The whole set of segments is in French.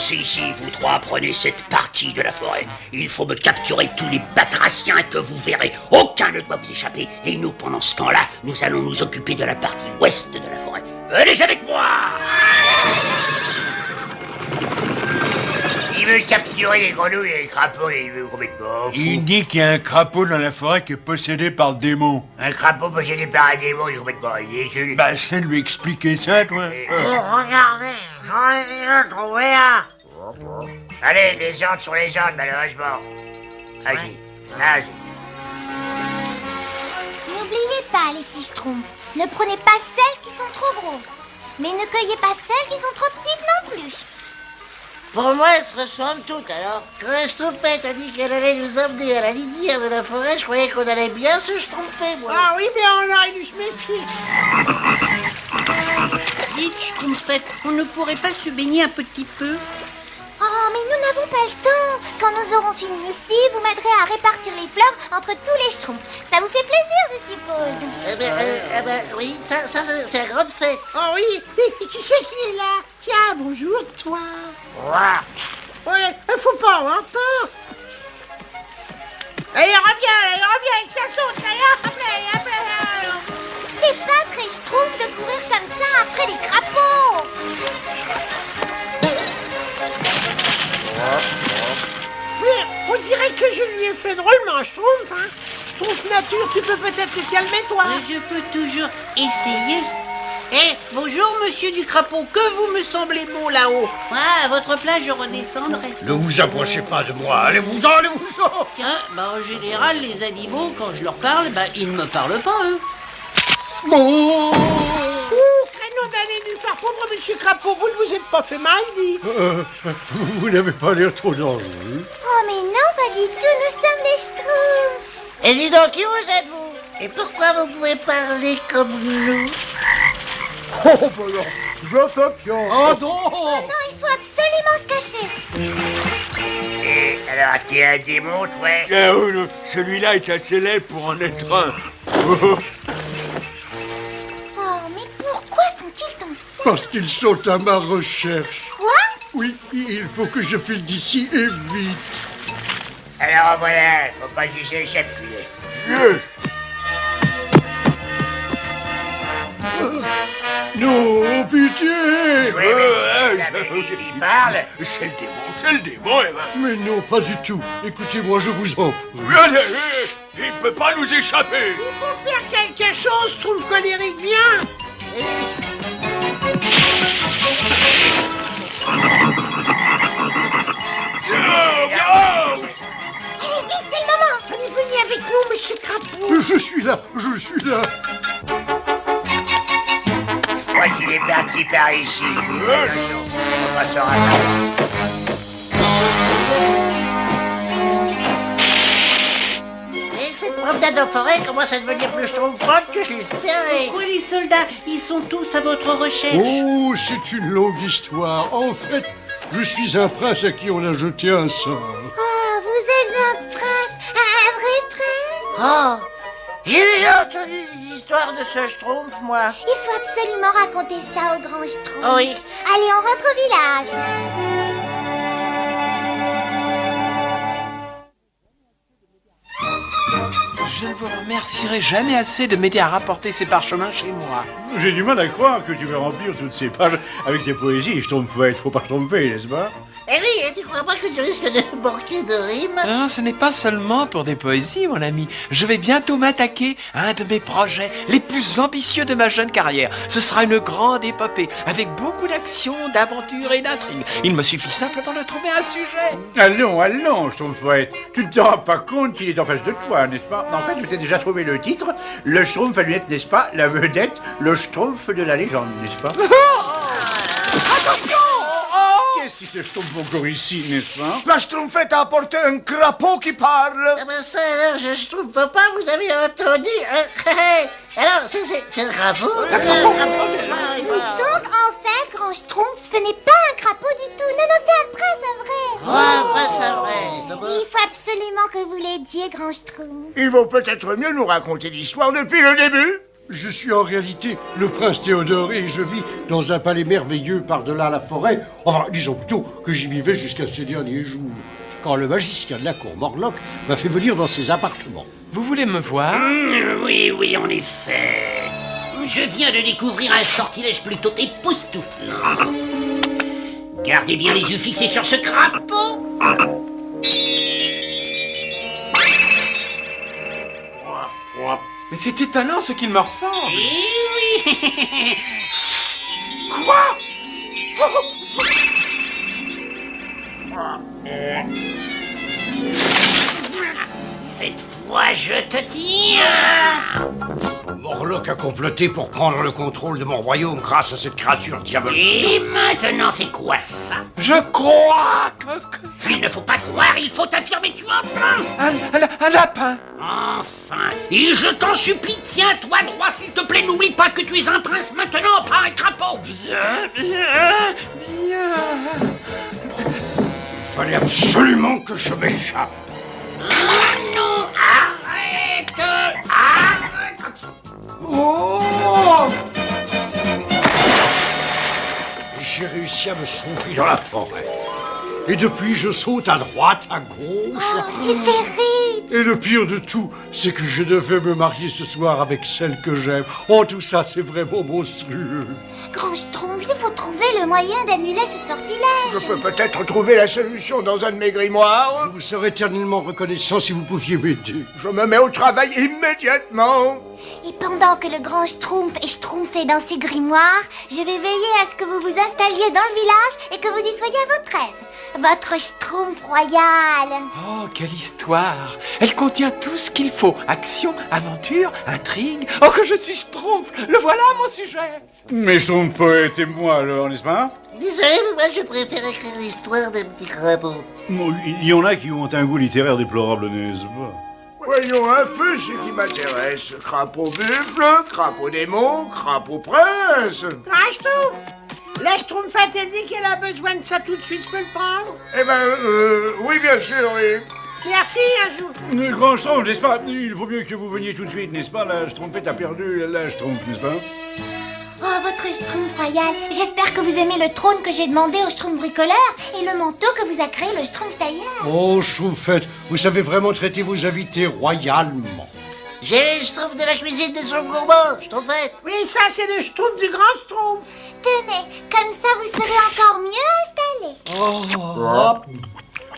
restez ici, vous trois, prenez cette partie de la forêt. Il faut me capturer tous les batraciens que vous verrez. Aucun ne doit vous échapper. Et nous, pendant ce temps-là, nous allons nous occuper de la partie ouest de la forêt. Venez avec moi! Il veut capturer les grenouilles et les crapauds et il veut complètement fou. Il dit qu'il y a un crapaud dans la forêt qui est possédé par le démon. Un crapaud possédé par un démon, il est complètement ridicule. Bah, c'est de lui expliquer ça, toi. Regardez, j'en ai déjà trouvé un. Allez, les ordres sur les ordres, malheureusement. Vas-y, vas-y. N'oubliez pas, les petits schtroumpfs. Ne prenez pas celles qui sont trop grosses. Mais ne cueillez pas celles qui sont trop petites non plus. Pour moi, elles se ressemblent toutes, alors. Quand Schtroumpfette a dit qu'elle allait nous emmener à la lisière de la forêt, je croyais qu'on allait bien se schtroumpfer, moi. Ah oui, mais on aurait dû se méfier. Dites, Schtroumpfette, on ne pourrait pas se baigner un petit peu? Oh, mais nous n'avons pas le temps. Quand nous aurons fini ici, vous m'aiderez à répartir les fleurs entre tous les schtroumpfs. Ça vous fait plaisir, je suppose. Oui, ça c'est la grande fête. Oh oui, et qui c'est qui est là? Tiens, bonjour, toi. Ouais, faut pas avoir peur. Allez, reviens, que ça saute. Allez, hop là. C'est pas très schtroumpf de courir comme ça après les crapauds. On dirait que je lui ai fait drôlement, Schtroumpf, hein. Schtroumpf nature, tu peux peut-être te calmer, toi. Je peux toujours essayer. Bonjour, monsieur du crapaud, que vous me semblez beau là-haut. À votre place, je redescendrai. Ne vous approchez pas de moi, allez-vous-en. Tiens, en général, les animaux, quand je leur parle, ils ne me parlent pas, eux. Oh, Créneau d'un nénuphar, pauvre monsieur Crapaud, vous ne vous êtes pas fait mal, dites. vous n'avez pas l'air trop dangereux. Oh, mais non, pas du tout, nous sommes des schtroumpfs. Et dis donc, qui vous êtes-vous? Et pourquoi vous pouvez parler comme nous? Oh, bah non, j'attention. Oh non. Non, il faut absolument se cacher. Et alors, t'es un démon, toi? Celui-là est assez laid pour en être un. Oh, mais pourquoi font-ils tant ça? Parce qu'ils sont à ma recherche. Quoi? Oui, il faut que je file d'ici et vite. Alors voilà, faut pas qu'ils s'échappent, filet. Non, pitié. Oui, il parle. C'est le démon, Mais non, pas du tout. Écoutez-moi, je vous en prie. Il peut pas nous échapper. Il faut faire quelque chose, Schtroumpf colérique, viens. Allez, vite, c'est le moment. Allez, venez avec nous, monsieur Crapaud. Je suis là. Je crois qu'il est parti par ici. On va s'en rattraper. Et cette promenade en forêt commence à devenir plus schtroumpfante que je l'espérais. Pourquoi les soldats, ils sont tous à votre recherche? Oh, c'est une longue histoire. En fait, je suis un prince à qui on a jeté un sort. Oh, vous êtes un prince, un vrai prince. Oh, j'ai déjà entendu des histoires de ce schtroumpf, moi. Il faut absolument raconter ça au grand schtroumpf. Oh oui. Allez, on rentre au village. Je ne vous remercierai jamais assez de m'aider à rapporter ces parchemins chez moi. J'ai du mal à croire que tu vas remplir toutes ces pages avec des poésies. Schtroumpfette, faut pas te tromper, n'est-ce pas? Eh oui, et tu crois pas que tu risques de manquer de rimes? Non, ce n'est pas seulement pour des poésies, mon ami. Je vais bientôt m'attaquer à un de mes projets les plus ambitieux de ma jeune carrière. Ce sera une grande épopée, avec beaucoup d'action, d'aventure et d'intrigue. Il me suffit simplement de trouver un sujet. Allons, Schtroumpfette. Tu ne te rends pas compte qu'il est en face de toi, n'est-ce pas? En fait, je t'ai déjà trouvé le titre. Le Schtroumpf à lunettes, n'est-ce pas? La vedette, le Schtroumpf de la légende, n'est-ce pas? Attention! Qu'est-ce qui se schtroumpf encore ici, n'est-ce pas? La Schtroumpfette a apporté un crapaud qui parle. Ah ben ça alors, je schtroumpf pas, vous avez entendu? Alors, c'est le crapaud? Donc, en fait, grand schtroumpf, ce n'est pas un crapaud du tout. Non, c'est un prince, un vrai. Ouais, c'est vrai. Il faut absolument que vous l'aidiez, grand schtroumpf. Il vaut peut-être mieux nous raconter l'histoire depuis le début. Je suis en réalité le prince Théodore et je vis dans un palais merveilleux par-delà la forêt. Enfin, disons plutôt que j'y vivais jusqu'à ces derniers jours, quand le magicien de la cour Morlock m'a fait venir dans ses appartements. Vous voulez me voir? Oui, en effet. Je viens de découvrir un sortilège plutôt époustouflant. Gardez bien les yeux fixés sur ce crapaud. Mais c'est étonnant ce qu'il me ressemble. Eh oui. Cette fois, je te tiens. Morlock a comploté pour prendre le contrôle de mon royaume grâce à cette créature diabolique. Et maintenant, c'est quoi ça? Je crois que... Il ne faut pas croire, il faut affirmer, tu entends? Un lapin. Enfin, et je t'en supplie, tiens-toi droit, s'il te plaît, n'oublie pas que tu es un prince maintenant, pas un crapaud. Il fallait absolument que je m'échappe. Ah non, arrête. Oh! J'ai réussi à me sauver dans la forêt. Et depuis, je saute à droite, à gauche. Oh, c'est terrible. Et le pire de tout, c'est que je devais me marier ce soir avec celle que j'aime. Oh, tout ça, c'est vraiment monstrueux. Grand Schtroumpf, il faut trouver le moyen d'annuler ce sortilège. Je peux peut-être trouver la solution dans un de mes grimoires. Je vous serais éternellement reconnaissant si vous pouviez m'aider. Je me mets au travail immédiatement. Et pendant que le grand Schtroumpf est schtroumpfé dans ses grimoires, je vais veiller à ce que vous vous installiez dans le village et que vous y soyez à votre aise. Votre Schtroumpf royal. Oh, quelle histoire! Elle contient tout ce qu'il faut. Action, aventure, intrigue. Oh, que je suis Schtroumpf! Le voilà, mon sujet! Mais Schtroumpf poète et moi alors, n'est-ce pas? Désolé, mais moi je préfère écrire l'histoire d'un petit crapaud. Bon, il y en a qui ont un goût littéraire déplorable, n'est-ce pas? Voyons un peu ce qui m'intéresse. Crapaud buffle, crapaud démon, crapaud prince. Ah, Schtroumpf! La Schtroumpfette a dit qu'elle a besoin de ça tout de suite, je peux le prendre? Eh ben, oui, bien sûr, oui. Merci, un jour. Le grand Schtroumpf, n'est-ce pas? Il vaut mieux que vous veniez tout de suite, n'est-ce pas? La Schtroumpfette a perdu la Schtroumpf, n'est-ce pas? Oh, votre Schtroumpf royal. J'espère que vous aimez le trône que j'ai demandé au Schtroumpf bricoleur et le manteau que vous a créé le Schtroumpf tailleur. Oh, Schtroumpfette, vous savez vraiment traiter vos invités royalement. J'ai le Schtroumpf de la cuisine de son gourmand, Schtroumpfette. Oui, ça, c'est le Schtroumpf du grand Schtroumpf. Tenez, comme ça vous serez encore mieux installé. Oh,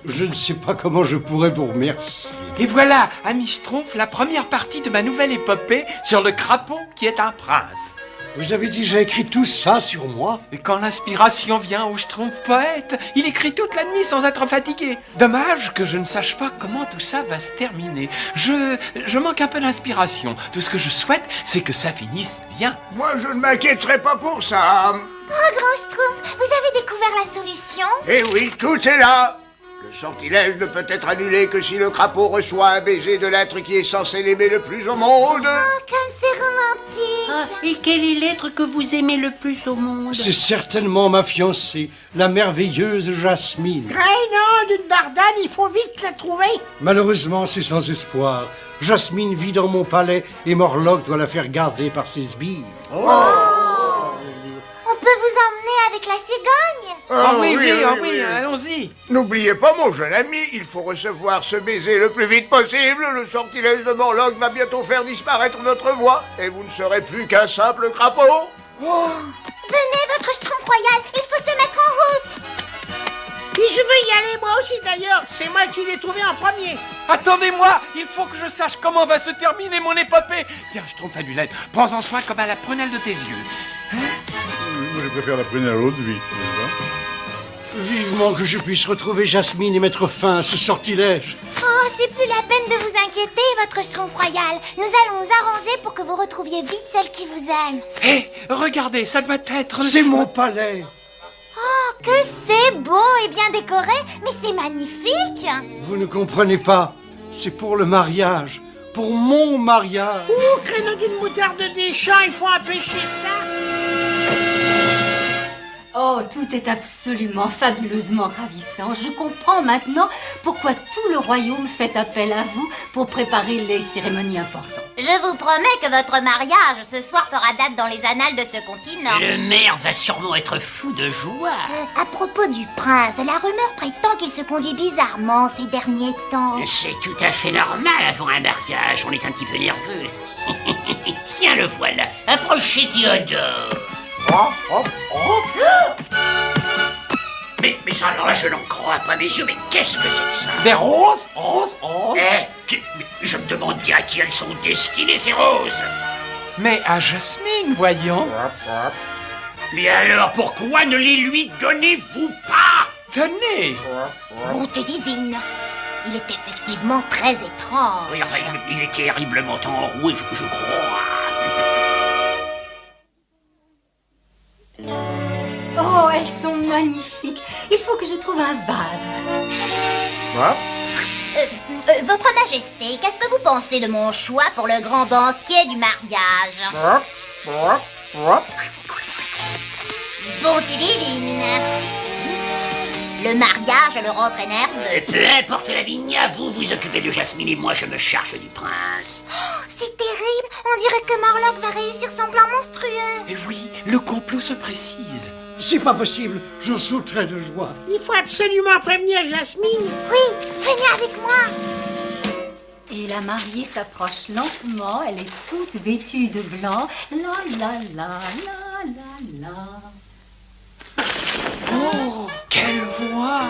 je ne sais pas comment je pourrais vous remercier. Et voilà, ami Schtroumpf, la première partie de ma nouvelle épopée sur le crapaud qui est un prince. Vous avez déjà écrit tout ça sur moi? Et quand l'inspiration vient au Schtroumpf poète, il écrit toute la nuit sans être fatigué. Dommage que je ne sache pas comment tout ça va se terminer. Je manque un peu d'inspiration. Tout ce que je souhaite, c'est que ça finisse bien. Moi, je ne m'inquiéterai pas pour ça. Oh, grand Schtroumpf, vous avez découvert la solution? Eh oui, tout est là. Le sortilège ne peut être annulé que si le crapaud reçoit un baiser de l'être qui est censé l'aimer le plus au monde. Oh, comme c'est romantique. Ah, et quel est l'être que vous aimez le plus au monde? C'est certainement ma fiancée, la merveilleuse Jasmine. Grainant d'une dardane, il faut vite la trouver. Malheureusement, c'est sans espoir. Jasmine vit dans mon palais et Morlock doit la faire garder par ses sbires. On peut vous emmener avec la cigogne? Oui, allons-y. N'oubliez pas, mon jeune ami, il faut recevoir ce baiser le plus vite possible. Le sortilège de Morlock va bientôt faire disparaître votre voix et vous ne serez plus qu'un simple crapaud. Venez, votre Schtroumpf royal, il faut se mettre en route. Et je veux y aller moi aussi d'ailleurs. C'est moi qui l'ai trouvé en premier. Attendez-moi, il faut que je sache comment va se terminer mon épopée. Tiens, Schtroumpf à lunette, prends-en soin comme à la prunelle de tes yeux. Moi, je préfère la prunelle à l'autre vie, n'est-ce pas? Vivement que je puisse retrouver Jasmine et mettre fin à ce sortilège. Oh, c'est plus la peine de vous inquiéter, votre Schtroumpf royal. Nous allons nous arranger pour que vous retrouviez vite celle qui vous aime. Hé, regardez, ça doit être... C'est mon palais. Oh, que c'est beau et bien décoré, mais c'est magnifique. Vous ne comprenez pas. C'est pour le mariage. Pour mon mariage. Ouh, créneau d'une moutarde des champs, il faut empêcher ça. Oh, tout est absolument fabuleusement ravissant. Je comprends maintenant pourquoi tout le royaume fait appel à vous pour préparer les cérémonies importantes. Je vous promets que votre mariage ce soir fera date dans les annales de ce continent. Le maire va sûrement être fou de joie. À propos du prince, la rumeur prétend qu'il se conduit bizarrement ces derniers temps. C'est tout à fait normal avant un mariage, on est un petit peu nerveux. Tiens, le voilà. Approchez, Théodore. Mais ça, alors là, je n'en crois pas mes yeux, mais qu'est-ce que c'est que ça? Des roses. Je me demande bien à qui elles sont destinées, ces roses. Mais à Jasmine, voyons. Mais alors, pourquoi ne les lui donnez-vous pas? Tenez. Bonté divine. Il est effectivement très étrange. Oui, enfin, il est terriblement enroué, je crois. Oh, elles sont magnifiques. Il faut que je trouve un vase. Votre Majesté, qu'est-ce que vous pensez de mon choix pour le grand banquet du mariage? Bonté divine. Le mariage le rend très nerveux. Peu importe la vigna, vous vous occupez de Jasmine et moi je me charge du prince. C'est terrible. On dirait que Morlock va réussir son plan monstrueux. Et oui, le complot se précise. C'est pas possible, j'en sauterai de joie. Il faut absolument prévenir Jasmine. Oui, venez avec moi. Et la mariée s'approche lentement. Elle est toute vêtue de blanc. La la la la la la. Oh, quelle voix!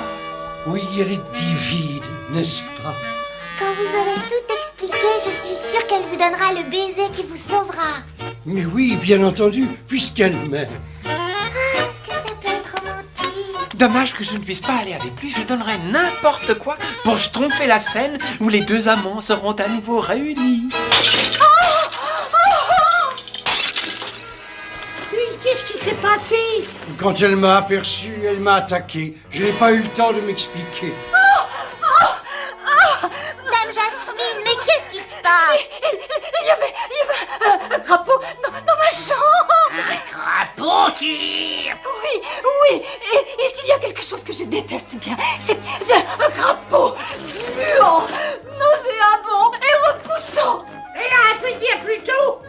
Oui, elle est divine, n'est-ce pas? Quand vous aurez tout expliqué, je suis sûre qu'elle vous donnera le baiser qui vous sauvera. Mais oui, bien entendu, puisqu'elle m'aime. Est-ce que ça peut être romantique? Dommage que je ne puisse pas aller avec lui. Je donnerais n'importe quoi pour tromper la scène où les deux amants seront à nouveau réunis. Qu'est-ce qui s'est passé? Quand elle m'a aperçu, elle m'a attaqué. Je n'ai pas eu le temps de m'expliquer. Dame Jasmine, mais qu'est-ce qui se passe? Il y avait un crapaud dans ma chambre. Un crapaud qui... Oui, et s'il y a quelque chose que je déteste bien, c'est un crapaud muant, nauséabond et repoussant. Elle aurait pu dire plus tôt.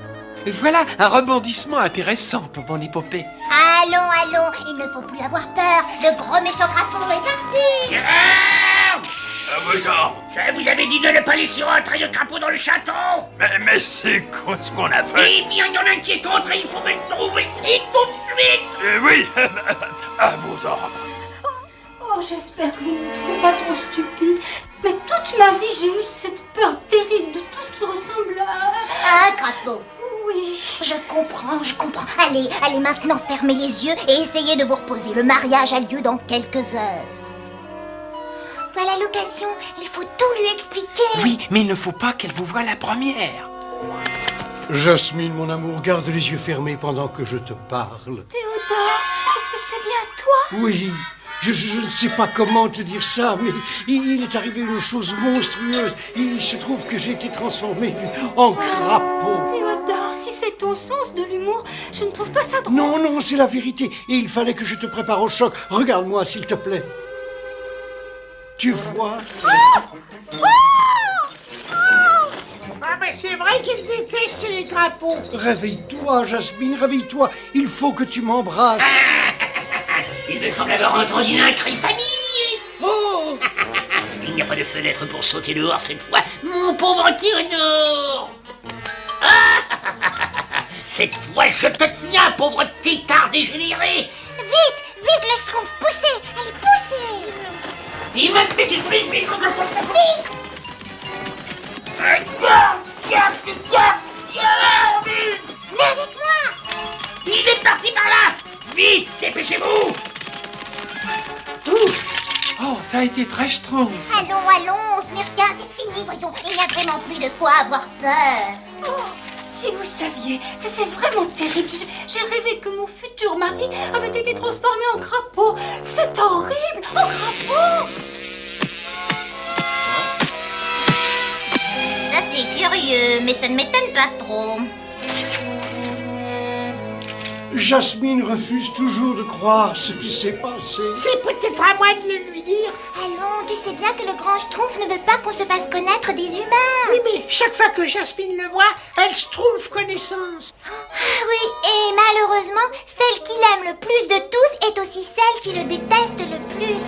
Et voilà un rebondissement intéressant pour mon épopée. Allons, il ne faut plus avoir peur. Le gros méchant crapaud est parti. À vos ordres. Je vous avais dit de ne pas laisser rentrer de crapaud dans le château. Mais c'est quoi ce qu'on a fait? Eh bien, il y en a un qui est entré, il faut me le trouver. Et tout de suite. Oui, à vos ordres. Oh, j'espère que vous ne me trouvez pas trop stupide. Mais toute ma vie, j'ai eu cette peur terrible de tout ce qui ressemble à... Un crapaud. Oui. Je comprends. Allez maintenant fermez les yeux et essayez de vous reposer. Le mariage a lieu dans quelques heures. Voilà l'occasion, il faut tout lui expliquer. Oui, mais il ne faut pas qu'elle vous voie la première. Jasmine, mon amour, garde les yeux fermés pendant que je te parle. Théodore, est-ce que c'est bien toi? Oui, je ne sais pas comment te dire ça, mais il est arrivé une chose monstrueuse. Il se trouve que j'ai été transformé en crapaud. Théodore, si c'est ton sens de l'humour, je ne trouve pas ça drôle. Non, c'est la vérité. Et il fallait que je te prépare au choc. Regarde-moi, s'il te plaît. Tu vois? Ah, mais c'est vrai qu'il déteste les crapauds. Réveille-toi, Jasmine, réveille-toi. Il faut que tu m'embrasses. Il me semble avoir entendu un cri famille. Oh! Il n'y a pas de fenêtre pour sauter dehors cette fois. Mon pauvre Théodore. Cette fois, je te tiens, pauvre tétard dégénéré. Vite, le schtroumpf, poussez. Allez, poussez. Il m'a fait du vite. Vite. Venez avec moi. Il est parti par là. Vite, dépêchez-vous. Oh, ça a été très strong. Allons, ce n'est rien, c'est fini, voyons. Il n'y a vraiment plus de quoi avoir peur. Oh, si vous saviez, ça c'est vraiment terrible. J'ai rêvé que mon futur mari avait été transformé en crapaud. C'est horrible, en crapaud. Ça c'est curieux, mais ça ne m'étonne pas trop. Jasmine refuse toujours de croire ce qui s'est passé. C'est peut-être à moi de le lui dire. Allons, tu sais bien que le grand Schtroumpf ne veut pas qu'on se fasse connaître des humains. Oui, mais chaque fois que Jasmine le voit, elle Schtroumpf connaissance. Ah oui, et malheureusement, celle qu'il aime le plus de tous est aussi celle qui le déteste le plus.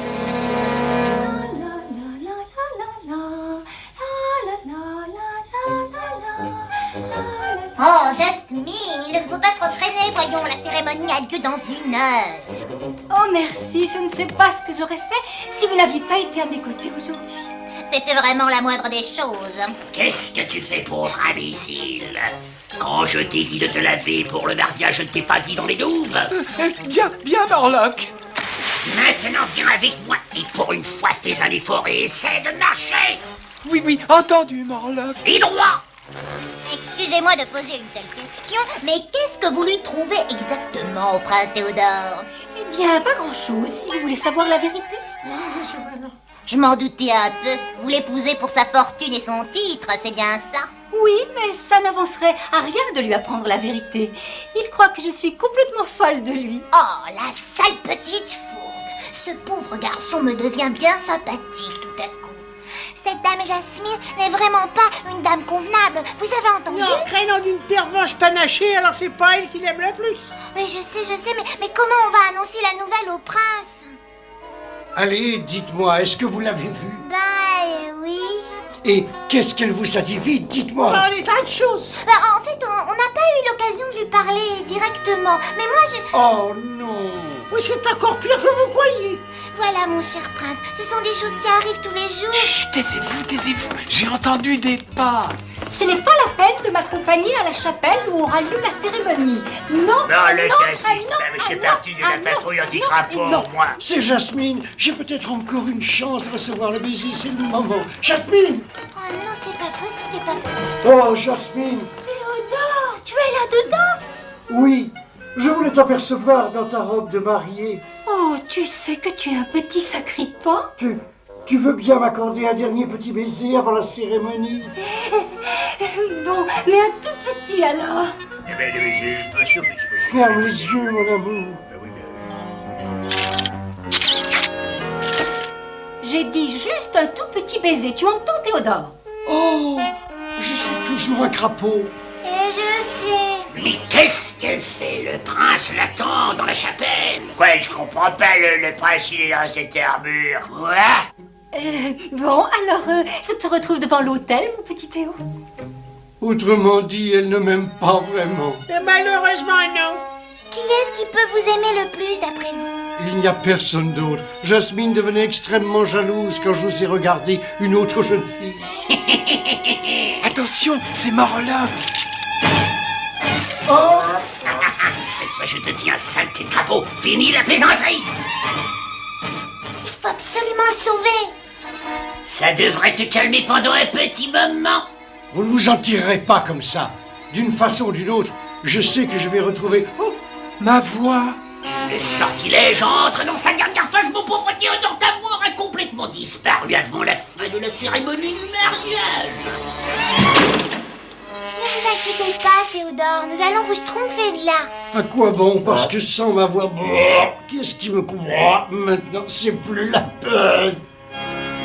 Oh, Jasmine, il ne faut pas trop traîner, voyons, la cérémonie a lieu dans 1 heure. Oh merci, je ne sais pas ce que j'aurais fait si vous n'aviez pas été à mes côtés aujourd'hui. C'était vraiment la moindre des choses. Qu'est-ce que tu fais, pauvre imbécile? Quand je t'ai dit de te laver pour le mariage, je ne t'ai pas dit dans les douves. Bien, Morlock. Maintenant, viens avec moi et pour une fois, fais un effort et essaie de marcher. Oui, entendu, Morlock. Et droit. Excusez-moi de poser une telle question, mais qu'est-ce que vous lui trouvez exactement au prince Théodore? Eh bien, pas grand-chose, si vous voulez savoir la vérité. Je m'en doutais un peu. Vous l'épousez pour sa fortune et son titre, c'est bien ça? Oui, mais ça n'avancerait à rien de lui apprendre la vérité. Il croit que je suis complètement folle de lui. Oh, la sale petite fourbe! Ce pauvre garçon me devient bien sympathique tout à coup. Cette dame Jasmine n'est vraiment pas une dame convenable, vous avez entendu? Non, craignant d'une pervenche panachée, alors c'est pas elle qui l'aime le plus. Mais je sais, mais comment on va annoncer la nouvelle au prince? Allez, dites-moi, est-ce que vous l'avez vue? Oui. Et qu'est-ce qu'elle vous a dit? Vite, dites-moi. Oh, des tas de choses. En fait, on n'a pas eu l'occasion de lui parler directement, mais moi je... Oh non. Oui, c'est encore pire que vous croyez. Voilà, mon cher prince, ce sont des choses qui arrivent tous les jours. Chut, taisez-vous. J'ai entendu des pas. Ce n'est pas la peine de m'accompagner à la chapelle où aura lieu la cérémonie. Non, Non, le non, cassis, non, mais je fais non, partie de la non, patrouille non, anti-crapaud, non. moi. C'est Jasmine. J'ai peut-être encore une chance de recevoir le baiser. C'est le moment. Jasmine. Oh non, c'est pas possible, c'est pas possible. Oh, Jasmine. Théodore, tu es là-dedans? Oui, je voulais t'apercevoir dans ta robe de mariée. Oh, tu sais que tu es un petit sacripant. Tu veux bien m'accorder un dernier petit baiser avant la cérémonie? Bon, mais un tout petit alors. Eh ben, j'ai pas sûr que je peux. Ferme les yeux, mon amour. J'ai dit juste un tout petit baiser, tu entends Théodore? Oh, je suis toujours un crapaud. Et je sais. Mais qu'est-ce qu'elle fait? Le prince l'attend dans la chapelle. Quoi, je comprends pas, le prince il est dans cette armure. Quoi? Bon, alors, je te retrouve devant l'hôtel, mon petit Théo. Autrement dit, elle ne m'aime pas vraiment. Et malheureusement, non. Qui est-ce qui peut vous aimer le plus d'après vous? Il n'y a personne d'autre. Jasmine devenait extrêmement jalouse quand je vous ai regardé une autre jeune fille. Attention, c'est Morlock. Oh! Cette fois je te tiens, saleté de crapaud. Fini la plaisanterie. Il faut absolument le sauver. Ça devrait te calmer pendant un petit moment. Vous ne vous en tirerez pas comme ça. D'une façon ou d'une autre, je sais que je vais retrouver... Oh, Ma voix. Le sortilège entre dans sa dernière phase, mon pauvre Théodore, ta voix aura complètement disparu avant la fin de la cérémonie du mariage. Ne vous inquiétez pas, Théodore, nous allons vous schtroumpfer de là. à quoi bon? Parce que sans ma voix... Qu'est-ce qui me comprend? Maintenant, c'est plus la peine.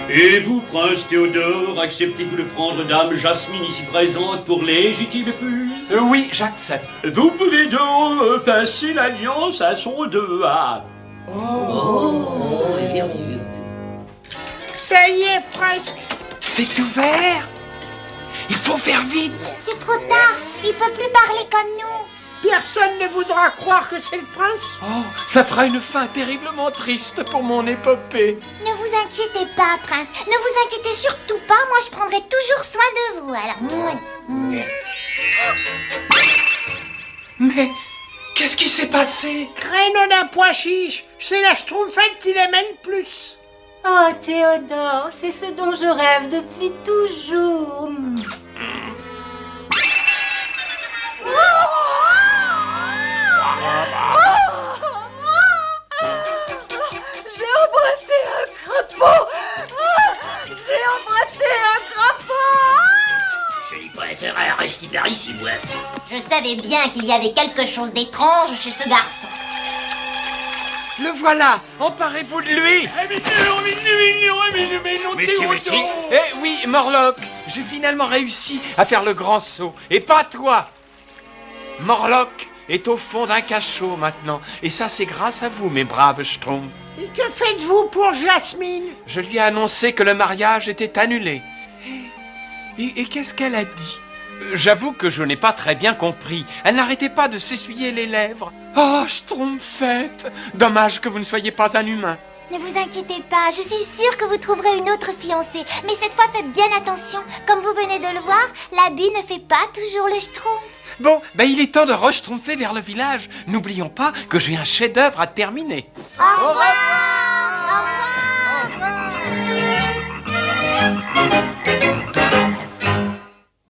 Et vous, prince Théodore, acceptez-vous de prendre dame Jasmine ici présente pour légitime épouse? Oui, j'accepte. Vous pouvez donc passer l'alliance à son dehors. Ça y est, presque. C'est ouvert. Il faut faire vite. C'est trop tard, il peut plus parler comme nous. Personne ne voudra croire que c'est le prince. Oh, ça fera une fin terriblement triste pour mon épopée. Ne vous inquiétez pas, prince, ne vous inquiétez surtout pas, moi je prendrai toujours soin de vous, alors... Mais qu'est-ce qui s'est passé? Créneau d'un pois chiche, c'est la schtroumpfette qui l'aime le plus. Oh, Théodore, c'est ce dont je rêve depuis toujours. J'ai embrassé un crapaud. J'ai embrassé un crapaud. Je n'ai pas intérêt à rester faire ici, vous? Je savais bien qu'il y avait quelque chose d'étrange chez ce garçon. Le voilà. Emparez-vous de lui. Eh oui, Morlock, j'ai finalement réussi à faire le grand saut. Et pas toi. Morlock est au fond d'un cachot maintenant. Et ça, c'est grâce à vous, mes braves Schtroumpfs. Et que faites-vous pour Jasmine? Je lui ai annoncé que le mariage était annulé. Et qu'est-ce qu'elle a dit? J'avoue que je n'ai pas très bien compris. Elle n'arrêtait pas de s'essuyer les lèvres. Oh, Schtroumpfette! Dommage que vous ne soyez pas un humain. Ne vous inquiétez pas, je suis sûre que vous trouverez une autre fiancée. Mais cette fois, faites bien attention. Comme vous venez de le voir, l'habit ne fait pas toujours le Schtroumpf. Bon, il est temps de re-schtroumpfer vers le village. N'oublions pas que j'ai un chef-d'œuvre à terminer. Au revoir! Au revoir!